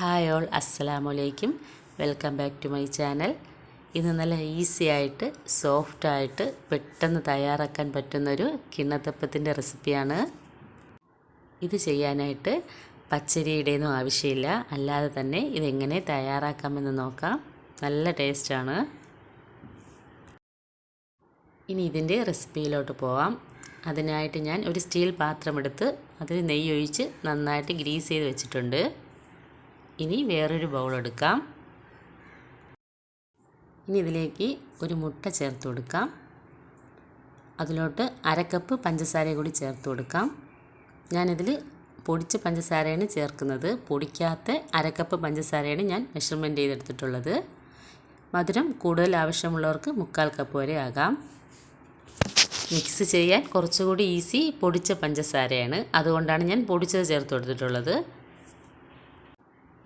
Hi all, അസ്സലാമലൈക്കും. Welcome back to my channel. ഇന്ന് നല്ല ഈസി ആയിട്ട് സോഫ്റ്റായിട്ട് പെട്ടെന്ന് തയ്യാറാക്കാൻ പറ്റുന്നൊരു കിണ്ണത്തപ്പത്തിൻ്റെ റെസിപ്പിയാണ്. ഇത് ചെയ്യാനായിട്ട് പച്ചരിയുടെയൊന്നും ആവശ്യമില്ല. അല്ലാതെ തന്നെ ഇതെങ്ങനെ തയ്യാറാക്കാമെന്ന് നോക്കാം. നല്ല ടേസ്റ്റാണ്. ഇനി ഇതിൻ്റെ റെസിപ്പിയിലോട്ട് പോവാം. അതിനായിട്ട് ഞാൻ ഒരു സ്റ്റീൽ പാത്രമെടുത്ത് അതിൽ നെയ്യ് ഒഴിച്ച് നന്നായിട്ട് ഗ്രീസ് ചെയ്ത് വെച്ചിട്ടുണ്ട്. ഇനി വേറൊരു ബൗൾ എടുക്കാം. ഇനി ഇതിലേക്ക് ഒരു മുട്ട ചേർത്ത് കൊടുക്കാം. അതിലോട്ട് അരക്കപ്പ് പഞ്ചസാര കൂടി ചേർത്ത് കൊടുക്കാം. ഞാനിതിൽ പൊടിച്ച പഞ്ചസാരയാണ് ചേർക്കുന്നത്. പൊടിക്കാത്ത അരക്കപ്പ് പഞ്ചസാരയാണ് ഞാൻ മെഷർമെൻറ്റ് ചെയ്തെടുത്തിട്ടുള്ളത്. മധുരം കൂടുതൽ ആവശ്യമുള്ളവർക്ക് 1/4 കപ്പ് വരെ ആകാം. മിക്സ് ചെയ്യാൻ കുറച്ചുകൂടി ഈസി പൊടിച്ച പഞ്ചസാരയാണ്. അതുകൊണ്ടാണ് ഞാൻ പൊടിച്ചത് ചേർത്ത് കൊടുത്തിട്ടുള്ളത്.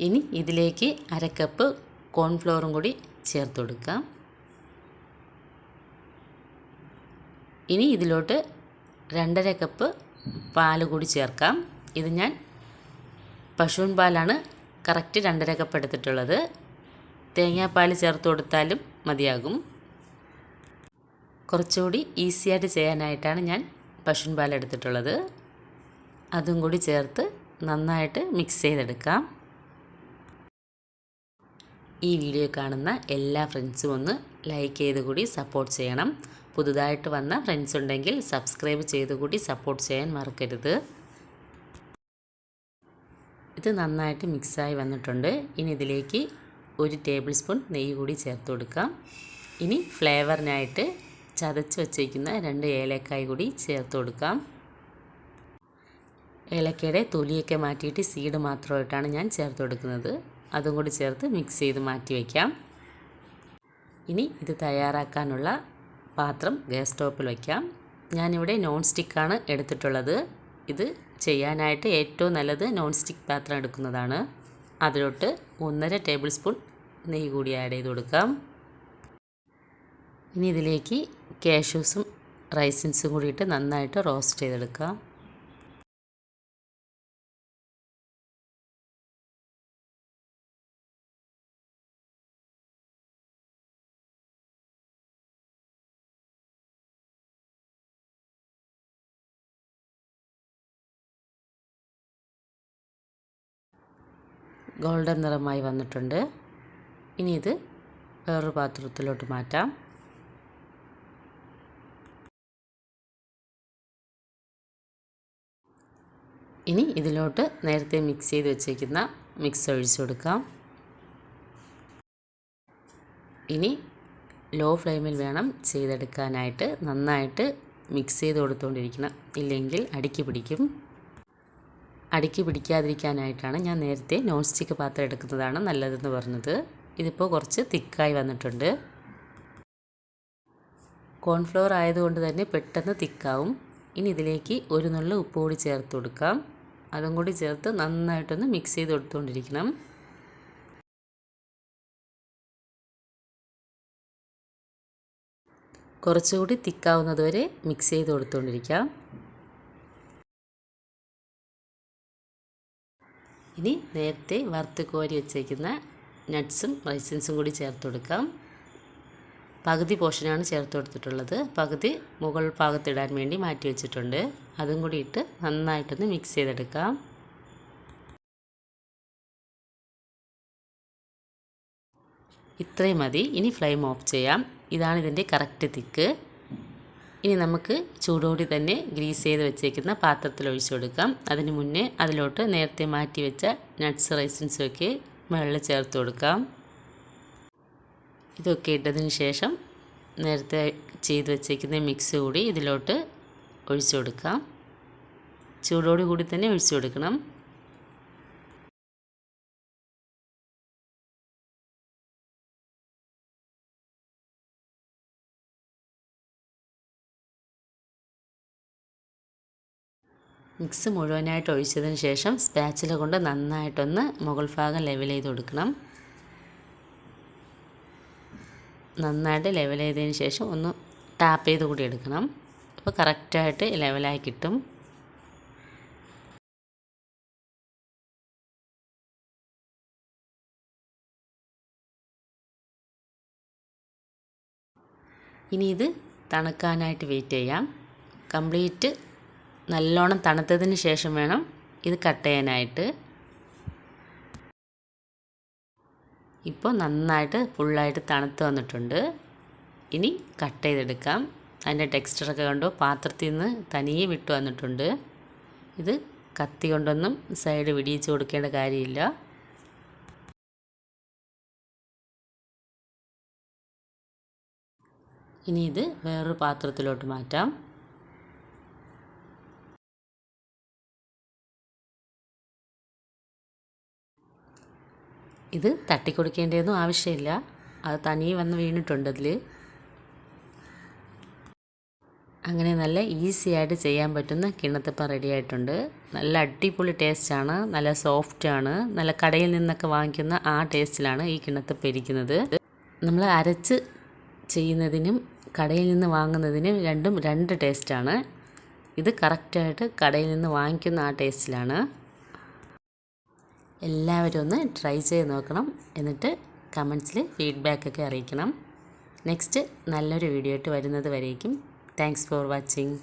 ഇനി ഇതിലേക്ക് അരക്കപ്പ് കോൺഫ്ലോറും കൂടി ചേർത്ത് കൊടുക്കാം. ഇനി ഇതിലോട്ട് 2.5 കപ്പ് പാൽ കൂടി ചേർക്കാം. ഇത് ഞാൻ പശുവിൻ പാലാണ് കറക്റ്റ് 2.5 കപ്പ് എടുത്തിട്ടുള്ളത്. തേങ്ങാപ്പാൽ ചേർത്ത് കൊടുത്താലും മതിയാകും. കുറച്ചുകൂടി ഈസിയായിട്ട് ചെയ്യാനായിട്ടാണ് ഞാൻ പശുവിൻ പാൽ എടുത്തിട്ടുള്ളത്. അതും കൂടി ചേർത്ത് നന്നായിട്ട് മിക്സ് ചെയ്തെടുക്കാം. ഈ വീഡിയോ കാണുന്ന എല്ലാ ഫ്രണ്ട്സും ഒന്ന് ലൈക്ക് ചെയ്ത് കൂടി സപ്പോർട്ട് ചെയ്യണം. പുതുതായിട്ട് വന്ന ഫ്രണ്ട്സ് ഉണ്ടെങ്കിൽ സബ്സ്ക്രൈബ് ചെയ്ത് കൂടി സപ്പോർട്ട് ചെയ്യാൻ മറക്കരുത്. ഇത് നന്നായിട്ട് മിക്സായി വന്നിട്ടുണ്ട്. ഇനി ഇതിലേക്ക് 1 ടേബിൾ സ്പൂൺ നെയ്യ് കൂടി ചേർത്ത് കൊടുക്കാം. ഇനി ഫ്ലേവറിനായിട്ട് ചതച്ച് വച്ചിരിക്കുന്ന 2 ഏലക്കായ് കൂടി ചേർത്ത് കൊടുക്കാം. ഏലക്കയുടെ തൊലിയൊക്കെ മാറ്റിയിട്ട് സീഡ് മാത്രമായിട്ടാണ് ഞാൻ ചേർത്ത് കൊടുക്കുന്നത്. അതും കൂടി ചേർത്ത് മിക്സ് ചെയ്ത് മാറ്റി വയ്ക്കാം. ഇനി ഇത് തയ്യാറാക്കാനുള്ള പാത്രം ഗ്യാസ് സ്റ്റോപ്പിൽ വയ്ക്കാം. ഞാനിവിടെ നോൺ സ്റ്റിക്കാണ് എടുത്തിട്ടുള്ളത്. ഇത് ചെയ്യാനായിട്ട് ഏറ്റവും നല്ലത് നോൺ സ്റ്റിക്ക് പാത്രം എടുക്കുന്നതാണ്. അതിലോട്ട് 1.5 ടേബിൾ സ്പൂൺ നെയ്യ് കൂടി ആഡ് ചെയ്ത് കൊടുക്കാം. ഇനി ഇതിലേക്ക് കാഷ്യൂസും റൈസിൻസും കൂടിയിട്ട് നന്നായിട്ട് റോസ്റ്റ് ചെയ്തെടുക്കാം. ഗോൾഡൻ നിറമായി വന്നിട്ടുണ്ട്. ഇനി ഇത് വേറൊരു പാത്രത്തിലോട്ട് മാറ്റാം. ഇനി ഇതിലോട്ട് നേരത്തെ മിക്സ് ചെയ്ത് വെച്ചേക്കുന്ന മിക്സ് ഒഴിച്ചു കൊടുക്കാം. ഇനി ലോ ഫ്ലെയിമിൽ വേണം ചെയ്തെടുക്കാനായിട്ട്. നന്നായിട്ട് മിക്സ് ചെയ്ത് കൊടുത്തുകൊണ്ടിരിക്കണം, ഇല്ലെങ്കിൽ അടിക്ക് പിടിക്കും. അടിക്ക് പിടിക്കാതിരിക്കാനായിട്ടാണ് ഞാൻ നേരത്തെ നോൺ സ്റ്റിക്ക് പാത്രം എടുക്കുന്നതാണ് നല്ലതെന്ന് പറഞ്ഞത്. ഇതിപ്പോൾ കുറച്ച് തിക്കായി വന്നിട്ടുണ്ട്. കോൺഫ്ലോർ ആയതുകൊണ്ട് തന്നെ പെട്ടെന്ന് തിക്കാവും. ഇനി ഇതിലേക്ക് 1 നുള്ള് ഉപ്പ് കൂടി ചേർത്ത് കൊടുക്കാം. അതും കൂടി ചേർത്ത് നന്നായിട്ടൊന്ന് മിക്സ് ചെയ്ത് കൊടുത്തുകൊണ്ടിരിക്കണം. കുറച്ചുകൂടി തിക്കാവുന്നത് വരെ മിക്സ് ചെയ്ത് കൊടുത്തുകൊണ്ടിരിക്കാം. ഇനി നേരത്തെ വറുത്ത് കോരി വെച്ചേക്കുന്ന നട്ട്സും റൈസിൻസും കൂടി ചേർത്ത് കൊടുക്കാം. പകുതി പോർഷനാണ് ചേർത്ത് കൊടുത്തിട്ടുള്ളത്. പകുതി മുകൾ ഭാഗത്തിടാൻ വേണ്ടി മാറ്റി വെച്ചിട്ടുണ്ട്. അതും കൂടി ഇട്ട് നന്നായിട്ടൊന്ന് മിക്സ് ചെയ്തെടുക്കാം. ഇത്രയും മതി. ഇനി ഫ്ലെയിം ഓഫ് ചെയ്യാം. ഇതാണ് ഇതിൻ്റെ കറക്റ്റ് തിക്ക്. ഇനി നമുക്ക് ചൂടോടെ തന്നെ ഗ്രീസ് ചെയ്ത് വെച്ചേക്കുന്ന പാത്രത്തിൽ ഒഴിച്ചു കൊടുക്കാം. അതിന് മുന്നേ അതിലോട്ട് നേരത്തെ മാറ്റി വെച്ച നട്ട്സ് റൈസിൻസും ഒക്കെ മുകളിൽ ചേർത്ത് കൊടുക്കാം. ഇതൊക്കെ ഇട്ടതിന് ശേഷം നേരത്തെ ചെയ്ത് വെച്ചേക്കുന്ന മിക്സ് കൂടി ഇതിലോട്ട് ഒഴിച്ചു കൊടുക്കാം. ചൂടോടു കൂടി തന്നെ ഒഴിച്ചു കൊടുക്കണം. മിക്സ് മുഴുവനായിട്ട് ഒഴിച്ചതിന് ശേഷം സ്പാച്ചില കൊണ്ട് നന്നായിട്ടൊന്ന് മുകൾ ഭാഗം ലെവൽ ചെയ്ത് കൊടുക്കണം. നന്നായിട്ട് ലെവൽ ചെയ്തതിന് ശേഷം ഒന്ന് ടാപ്പ് ചെയ്ത് കൂടി എടുക്കണം. അപ്പോൾ കറക്റ്റായിട്ട് ലെവലായി കിട്ടും. ഇനി ഇത് തണുക്കാനായിട്ട് വെയിറ്റ് ചെയ്യാം. കംപ്ലീറ്റ് നല്ലോണം തണുത്തതിന് ശേഷം വേണം ഇത് കട്ട് ചെയ്യാനായിട്ട്. ഇപ്പോൾ നന്നായിട്ട് ഫുള്ളായിട്ട് തണുത്ത് വന്നിട്ടുണ്ട്. ഇനി കട്ട് ചെയ്തെടുക്കാം. അതിൻ്റെ ടെക്സ്ചറൊക്കെ കണ്ടോ, പാത്രത്തിൽ നിന്ന് തനിയെ വിട്ടു വന്നിട്ടുണ്ട്. ഇത് കത്തി കൊണ്ടൊന്നും സൈഡ് വിടിയിച്ച് കൊടുക്കേണ്ട കാര്യമില്ല. ഇനി ഇത് വേറൊരു പാത്രത്തിലോട്ട് മാറ്റാം. ഇത് തട്ടിക്കൊടുക്കേണ്ടതൊന്നും ആവശ്യമില്ല, അത് തനിയെ വന്ന് വീണിട്ടുണ്ട് അതിൽ. അങ്ങനെ നല്ല ഈസി ആയിട്ട് ചെയ്യാൻ പറ്റുന്ന കിണ്ണത്തപ്പം റെഡി ആയിട്ടുണ്ട്. നല്ല അടിപൊളി ടേസ്റ്റാണ്, നല്ല സോഫ്റ്റാണ്. നല്ല കടയിൽ നിന്നൊക്കെ വാങ്ങിക്കുന്ന ആ ടേസ്റ്റിലാണ് ഈ കിണ്ണത്തപ്പം ഇരിക്കുന്നത്. നമ്മൾ അരച്ച് ചെയ്യുന്നതിനും കടയിൽ നിന്ന് വാങ്ങുന്നതിനും രണ്ടും രണ്ട് ടേസ്റ്റാണ്. ഇത് കറക്റ്റായിട്ട് കടയിൽ നിന്ന് വാങ്ങിക്കുന്ന ആ ടേസ്റ്റിലാണ്. എല്ലാവരും ഒന്ന് ട്രൈ ചെയ്ത് നോക്കണം. എന്നിട്ട് കമൻസിൽ ഫീഡ്ബാക്കൊക്കെ അറിയിക്കണം. നെക്സ്റ്റ് നല്ലൊരു വീഡിയോ ആയിട്ട് വരുന്നത് വരേക്കും. Thanks for watching.